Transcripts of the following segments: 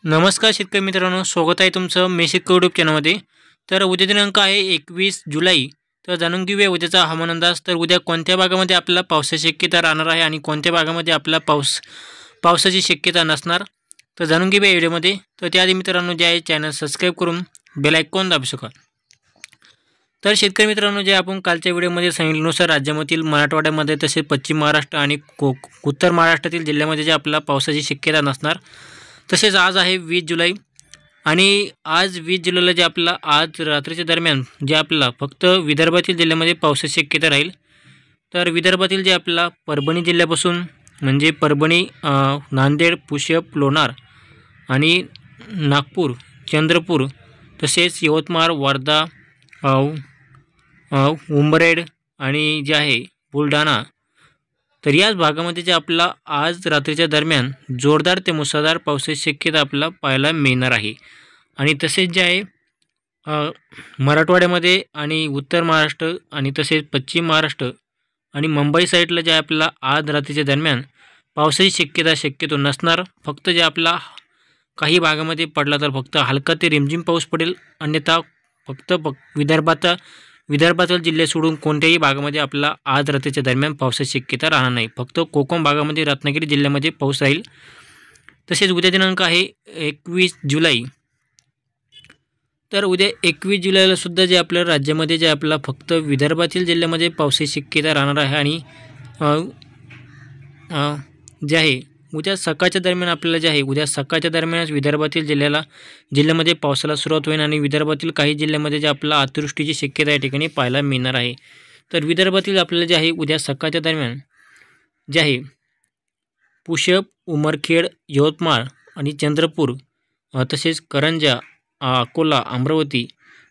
नमस्कार शेतकरी मित्रांनो, स्वागत आहे तुमचं मी शेतकरी यूट्यूब चॅनलमध्ये। तर उद्या दिनांक आहे 21 जुलै। तर जाणून घेऊया उद्याचा हवामान अंदाज। तर उद्या कोणत्या भागामध्ये आपल्याला पावसाची शक्यता राहणार आहे आणि कोणत्या भागामध्ये आपल्याला पावसाची शक्यता नसणार, तर जाणून घेऊया व्हिडिओमध्ये। तर त्याआधी मित्रांनो जे आहे चॅनल सबस्क्राईब करून बेल आयकॉन दाबू शका। तर शेतकरी मित्रांनो, जे आपण कालच्या व्हिडिओमध्ये सांगितल्यानुसार राज्यामधील मराठवाड्यामध्ये तसेच पश्चिम महाराष्ट्र आणि उत्तर महाराष्ट्रातील जिल्ह्यामध्ये जे आपल्याला पावसाची शक्यता नसणार। तसेच आज आहे 20 जुलै आणि आज 20 जुलैला जे आपल्याला आज रात्रीच्या दरम्यान जे आपल्याला फक्त विदर्भातील जिल्ह्यामध्ये पावसाची शक्यता राहील। तर विदर्भातील जे आपल्याला परभणी जिल्ह्यापासून म्हणजे परभणी, नांदेड, पुष्यप, लोणार आणि नागपूर, चंद्रपूर तसेच यवतमाळ, वर्धा, उंबरेड आणि जे आहे बुलढाणा, तर याच भागामध्ये जे आपल्याला आज रात्रीच्या दरम्यान जोरदार ते मुसळधार पावसाची शक्यता आपल्याला पाहायला मिळणार आहे। आणि तसेच जे आहे मराठवाड्यामध्ये आणि उत्तर महाराष्ट्र आणि तसेच पश्चिम महाराष्ट्र आणि मुंबई साईडला जे आपल्याला आज रात्रीच्या दरम्यान पावसाची शक्यतो नसणार। फक्त जे आपला काही भागामध्ये पडला तर फक्त हलका ते रिमझिम पाऊस पडेल, अन्यथा फक्त विदर्भातील जिल्हे सोडून कोणत्याही भागामध्ये आपल्याला आज रात्रीच्या दरम्यान पावसाची शक्यता राहणार नाही। फक्त कोकण भागामध्ये रत्नागिरी जिल्ह्यामध्ये पाऊस राहील। तसेच उद्या दिनांक आहे 21 जुलै। तर उद्या 21 जुलैला सुद्धा जे आपल्या राज्यामध्ये जे आपल्याला फक्त विदर्भातील जिल्ह्यामध्ये पावसाची शक्यता राहणार आहे। आणि जे आहे उद्या सकाळच्या दरम्यान आपल्याला जे आहे उद्या सकाळच्या दरम्यानच विदर्भातील जिल्ह्यामध्ये पावसाला सुरुवात होईल आणि विदर्भातील काही जिल्ह्यामध्ये जे आपल्याला अतिवृष्टीची शक्यता या ठिकाणी पाहायला मिळणार आहे। तर विदर्भातील आपल्याला जे आहे उद्या सकाळच्या दरम्यान जे आहे पुष्यप, उमरखेड, यवतमाळ आणि चंद्रपूर तसेच करंजा, अकोला, अमरावती,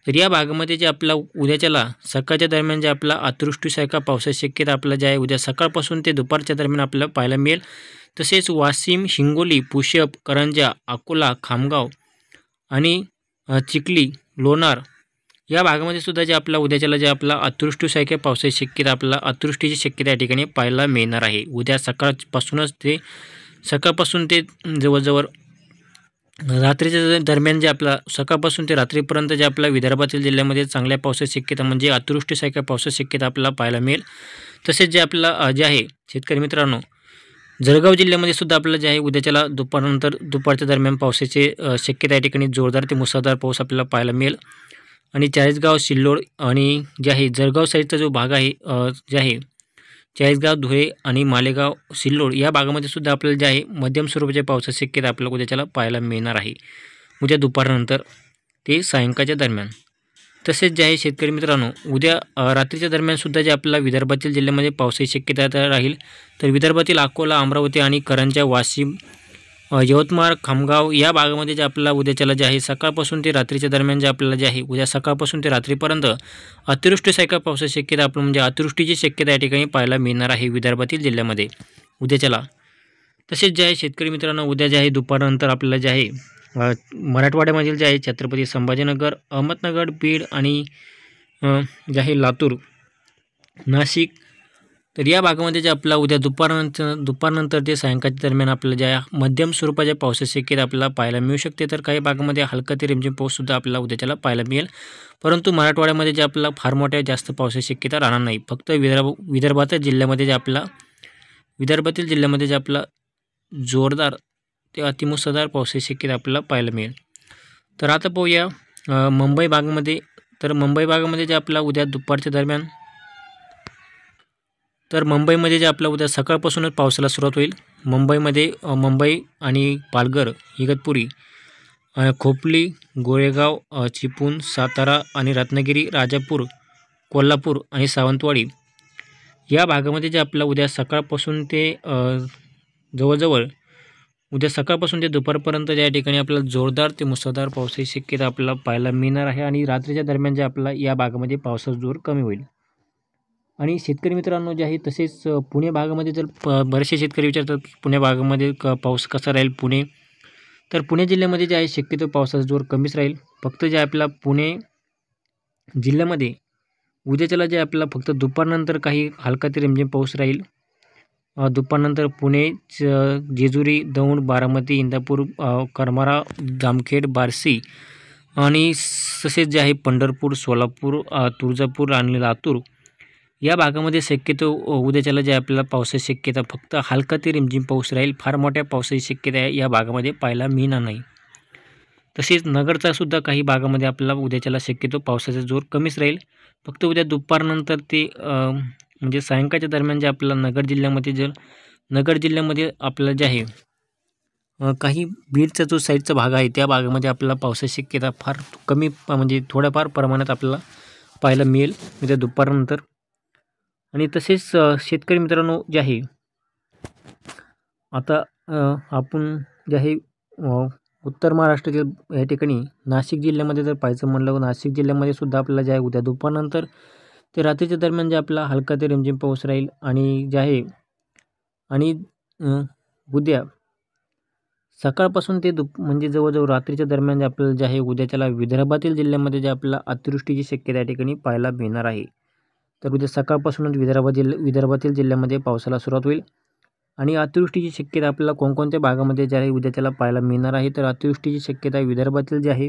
तर या भागामध्ये जे आपला उद्याच्याला सकाळच्या दरम्यान जे आपला अतिवृष्टीसारखा पावसाची शक्यता आपल्याला जे आहे उद्या सकाळपासून ते दुपारच्या दरम्यान आपल्याला पाहायला मिळेल। तसेच वाशिम, हिंगोली, पुष्यप, करंजा, अकोला, खामगाव आणि चिखली, लोणार या भागामध्ये सुद्धा जे आपला उद्याच्याला जे आपला अतिवृष्टीसारख्या पावसाची शक्यता आपल्याला अतिवृष्टीची शक्यता या ठिकाणी पाहायला मिळणार आहे। उद्या सकाळपासून ते जवळजवळ रात्रीच्या दरम्यान जे आपला सकाळपासून ते रात्रीपर्यंत जे आपला विदर्भातील जिल्ह्यामध्ये चांगल्या पावसाची शक्यता म्हणजे अतिवृष्टीसारख्या पावसाची शक्यता आपल्याला पाहायला मिळेल। तसेच जे आपला जे आहे शेतकरी मित्रांनो, जळगाव जिल्ह्यामध्ये सुद्धा आपल्याला जे आहे उद्याच्याला दुपारच्या दरम्यान पावसाची शक्यता या ठिकाणी जोरदार ते मुसळधार पाऊस आपल्याला पाहायला मिळेल। आणि चाळीसगाव, सिल्लोड आणि जे आहे जळगाव साईडचा जो भाग आहे जे आहे चाळीसगाव, धुळे आणि मालेगाव, सिल्लोड या भागामध्ये सुद्धा आपल्याला जे आहे मध्यम स्वरूपाच्या पावसाची शक्यता आपल्याला उद्याच्याला पाहायला मिळणार आहे, उद्या दुपारनंतर ते सायंकाळच्या दरम्यान। तसेच जे आहे शेतकरी मित्रांनो, उद्या रात्रीच्या दरम्यान सुद्धा जे आपल्याला विदर्भातील जिल्ह्यामध्ये पावसाची शक्यता राहील। तर विदर्भातील अकोला, अमरावती आणि करंजा, वाशिम, यवतमाळ, खामगाव या भागामध्ये जे आपल्याला उद्याच्याला जे आहे सकाळपासून ते रात्रीच्या दरम्यान जे आपल्याला जे आहे उद्या सकाळपासून ते रात्रीपर्यंत अतिवृष्टीसारख्या पावसाची शक्यता आपण म्हणजे अतिवृष्टीची शक्यता या ठिकाणी पाहायला मिळणार आहे विदर्भातील जिल्ह्यामध्ये उद्याच्याला। तसेच जे आहे शेतकरी मित्रांनो, उद्या जे आहे दुपारनंतर आपल्याला जे आहे मराठवाड्यामधील जे आहे छत्रपती संभाजीनगर, अहमदनगर, बीड आणि जे आहे लातूर, नाशिक, तर या भागामध्ये जे आपला उद्या दुपारनंतर ते सायंकाळच्या दरम्यान आपल्याला ज्या मध्यम स्वरूपाच्या पावसाची शक्यता आपल्याला पाहायला मिळू शकते। तर काही भागामध्ये हलका ते रिमझिम पाऊससुद्धा आपल्याला उद्याच्याला पाहायला मिळेल, परंतु मराठवाड्यामध्ये जे आपल्याला फार मोठ्या जास्त पावसाची शक्यता राहणार नाही। फक्त विदर्भातील जिल्ह्यामध्ये जे आपला जोरदार ते अतिमुसळधार पावसाची शक्यता आपल्याला पाहायला मिळेल। तर आता पाहूया मुंबई भागामध्ये। तर मुंबई भागामध्ये जे आपला उद्या दुपारच्या दरम्यान तर मुंबईमध्ये जे आपला उद्या सकाळपासूनच पावसाला सुरुवात होईल। मुंबई आणि पालघर, इगतपुरी, खोपली, गोरेगाव, चिपळूण, सातारा आणि रत्नागिरी, राजापूर, कोल्हापूर आणि सावंतवाडी या भागामध्ये जे आपला उद्या सकाळपासून ते जवळजवळ उद्या सकाळपासून ते दुपारपर्यंत या ठिकाणी आपल्याला जोरदार ते मुसळधार पावसाची शक्यता आपल्याला पाहायला मिळणार आहे। आणि रात्रीच्या दरम्यान जे आपला या भागामध्ये पावसाचा जोर कमी होईल। आणि शेतकरी मित्रांनो जे आहे तसेच पुणे भागामध्ये जर बरेचसे शेतकरी विचारतात की पुणे भागामध्ये पाऊस कसा राहील पुणे, तर पुणे जिल्ह्यामध्ये जे आहे शक्यतो पावसाचा जोर कमीच राहील। फक्त जे आपला पुणे जिल्ह्यामध्ये उद्याच्याला जे आपल्याला फक्त दुपारनंतर काही हलका ते रिमझिम पाऊस राहील। दुपारनंतर पुणे, जेजुरी, दौंड, बारामती, इंदापूर, करमाळा, जामखेड, बार्शी आणि तसेच जे आहे पंढरपूर, सोलापूर, तुळजापूर आणि लातूर या भागामध्ये शक्यतो उद्याच्याला जे आपल्याला पावसाची शक्यता फक्त हलका ते रिमझिम पाऊस राहील. फार मोठ्या पावसाची शक्यता या भागामध्ये पाहायला मिळणार नाही. तसेच नगरचा सुद्धा काही भागामध्ये आपल्याला उद्याच्याला शक्यतो पावसाचा जोर कमीच राहील. फक्त उद्या दुपारनंतर ते म्हणजे सायंकाळच्या दरम्यान जे आपल्याला नगर जिल्ह्यामध्ये आपल्याला जे आहे काही बीडचा जो साईडचा भाग आहे त्या भागामध्ये आपल्याला पावसाची शक्यता फार कमी म्हणजे थोड्याफार प्रमाणात आपल्याला पाहायला मिळेल उद्या दुपारनंतर. आणि तसेच शेतकरी मित्रांनो जे आहे आता आपण जे आहे उत्तर महाराष्ट्रातील या ठिकाणी नाशिक जिल्ह्यामध्ये जर पाहायचं म्हणलं नाशिक जिल्ह्यामध्ये सुद्धा आपल्याला जे आहे उद्या दुपारनंतर ते रात्रीच्या दरम्यान जे आपला हलका ते रिमझिम पाऊस राहील. आणि जे आहे आणि उद्या सकाळपासून ते म्हणजे जवळजवळ रात्रीच्या दरम्यान जे आपल्याला जे आहे उद्याच्याला विदर्भातील जिल्ह्यामध्ये जे आपल्याला अतिवृष्टीची शक्यता या ठिकाणी पाहायला मिळणार आहे. तर उद्या सकाळपासूनच विदर्भातील जिल्ह्यामध्ये पावसाला सुरुवात होईल. आणि अतिवृष्टीची शक्यता आपल्याला कोणकोणत्या भागामध्ये जे आहे उद्याच्याला पाहायला मिळणार आहे. तर अतिवृष्टीची शक्यता विदर्भातील जे आहे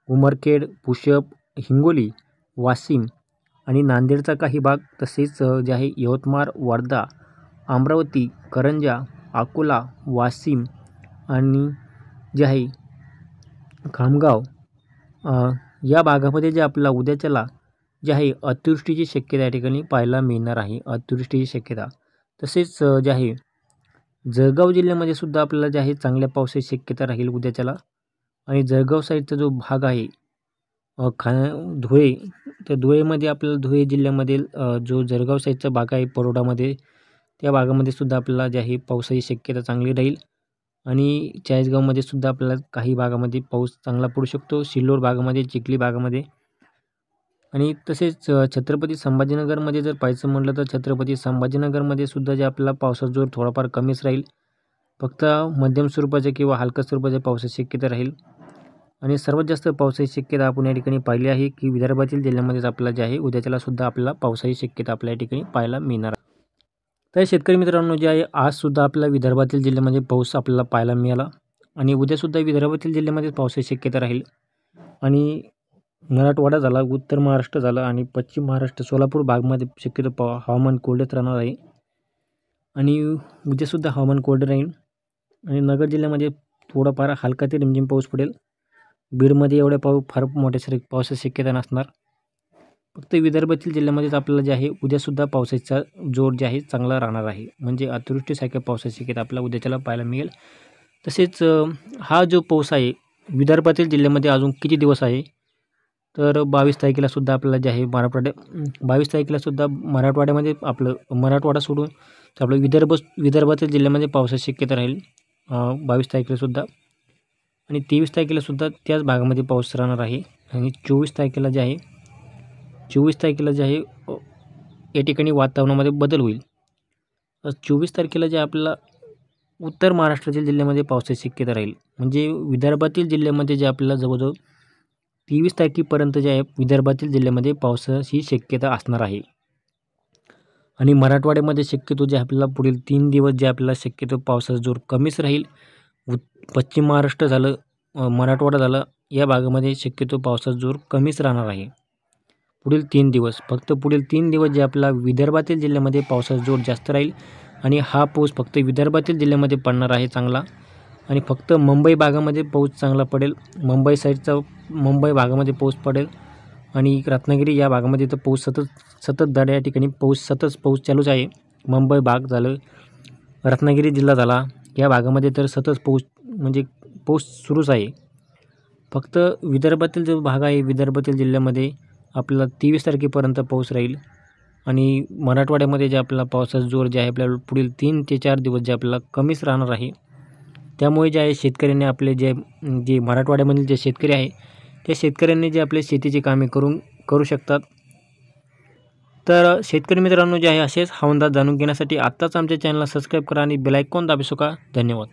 उमरखेड, पुसद, हिंगोली, वाशिम आणि नांदेडचा काही भाग, तसेच जे आहे यवतमाळ, वर्धा, अमरावती, करंजा, अकोला, वाशिम आणि जे आहे खामगाव या भागामध्ये जे आपल्याला उद्याच्याला जे आहे अतिवृष्टीची शक्यता या ठिकाणी पाहायला मिळणार आहे. अतिवृष्टीची शक्यता तसेच जे आहे जळगाव जिल्ह्यामध्ये सुद्धा आपल्याला जे आहे चांगल्या पावसाची शक्यता राहील उद्याच्याला. आणि जळगाव साईडचा जो भाग आहे धुळे, तर धुळेमध्ये आपल्याला धुळे जिल्ह्यामधील जो जळगाव साईडचा भाग आहे परोडामध्ये त्या भागामध्ये सुद्धा आपल्याला जे आहे पावसाची शक्यता चांगली राहील. आणि चाळीसगावमध्ये सुद्धा आपल्याला काही भागामध्ये पाऊस चांगला पडू शकतो. सिल्लोड भागामध्ये, चिखली भागामध्ये. आणि तसेच छत्रपती संभाजीनगरमध्ये जर पाहायचं म्हटलं तर छत्रपती संभाजीनगरमध्ये सुद्धा जे आपल्याला पावसाचा जोर थोडाफार कमीच राहील. फक्त मध्यम स्वरूपाचे किंवा हलका स्वरूपाच्या पावसाची शक्यता राहील. आणि सर्वात जास्त पावसाची शक्यता आपण या ठिकाणी पाहिली आहे की विदर्भातील जिल्ह्यामध्येच आपल्याला जे आहे उद्याच्याला सुद्धा आपल्याला पावसाची शक्यता आपल्या या ठिकाणी पाहायला मिळणार. तर शेतकरी मित्रांनो जे आहे आजसुद्धा आपल्या विदर्भातील जिल्ह्यामध्ये पाऊस आपल्याला पाहायला मिळाला. आणि उद्यासुद्धा विदर्भातील जिल्ह्यामध्ये पावसाची शक्यता राहील. आणि मराठवाडा झाला, उत्तर महाराष्ट्र झालं आणि पश्चिम महाराष्ट्र, सोलापूर भागमध्ये शक्यतो हवामान कोरडेच राहणार आहे. आणि उद्यासुद्धा हवामान कोरडे राहील. आणि नगर जिल्ह्यामध्ये थोडाफार हलका ते रिमझिम पाऊस पडेल. बीडमध्ये एवढ्या फार मोठ्या पावसाची शक्यता नसणार. फक्त विदर्भातील जिल्ह्यामध्येच आपल्याला जे आहे उद्यासुद्धा पावसाचा जोर जे आहे चांगला राहणार आहे. म्हणजे अतिवृष्टीसारख्या पावसाची शक्यता आपल्याला उद्याच्याला पाहायला मिळेल. तसेच हा जो पाऊस आहे विदर्भातील जिल्ह्यामध्ये अजून किती दिवस आहे तर 22 तारखेलासुद्धा आपल्याला जे आहे 22 तारखेलासुद्धा मराठवाड्यामध्ये मराठवाडा सोडून आपलं विदर्भातील जिल्ह्यामध्ये पावसाची शक्यता राहील 22 तारखेलासुद्धा. आणि 23 तारखेलासुद्धा त्याच भागामध्ये पाऊस राहणार आहे. आणि 24 तारखेला जे आहे या ठिकाणी वातावरणामध्ये बदल होईल. 24 तारखेला जे आपल्याला उत्तर महाराष्ट्रातील जिल्ह्यामध्ये पावसाची शक्यता राहील. म्हणजे विदर्भातील जिल्ह्यामध्ये जे आपल्याला जवळजवळ 23 तारखेपर्यंत जे आहे विदर्भातील जिल्ह्यामध्ये पावसाची शक्यता असणार आहे. आणि मराठवाड्यामध्ये शक्यतो जे आपल्याला पुढील 3 दिवस जे आपल्याला शक्यतो पावसाचा जोर कमीच राहील. पश्चिम महाराष्ट्र झालं, मराठवाडा झालं या भागामध्ये शक्यतो पावसाचा जोर कमीच राहणार आहे पुढील 3 दिवस. फक्त पुढील 3 दिवस जे आपल्याला विदर्भातील जिल्ह्यामध्ये पावसाचा जोर जास्त राहील. आणि हा पाऊस फक्त विदर्भातील जिल्ह्यामध्ये पडणार आहे चांगला. आणि फक्त मुंबई भागामध्ये पाऊस चांगला पडेल. मुंबई भागामध्ये पाऊस पडेल. आणि रत्नागिरी या भागामध्ये तर पाऊस सतत या ठिकाणी पाऊस चालूच आहे. मुंबई भाग झालं, रत्नागिरी जिल्हा झाला या भागामध्ये तर सतत पाऊस सुरूच आहे. फक्त विदर्भातील जो भाग आहे विदर्भातील जिल्ह्यामध्ये आपल्याला 23 तारखेपर्यंत पाऊस राहील. आणि मराठवाड्यामध्ये जे आपल्याला पावसाचा जोर जे आहे आपल्याला पुढील 3 ते 4 दिवस जे आपल्याला कमीच राहणार आहे. त्यामुळे जे आहे शेतकऱ्यांनी आपले जे मराठवाड्यामधील जे शेतकरी आहे त्या शेतकऱ्यांनी जे आपले शेतीची कामे करू शकतात. तर शेतकरी मित्रांनो जे आहे असेच हवामान जाणून घेण्यासाठी आत्ताच आमच्या चॅनलला सबस्क्राईब करा आणि बेल आयकॉन दाबू शकता. धन्यवाद.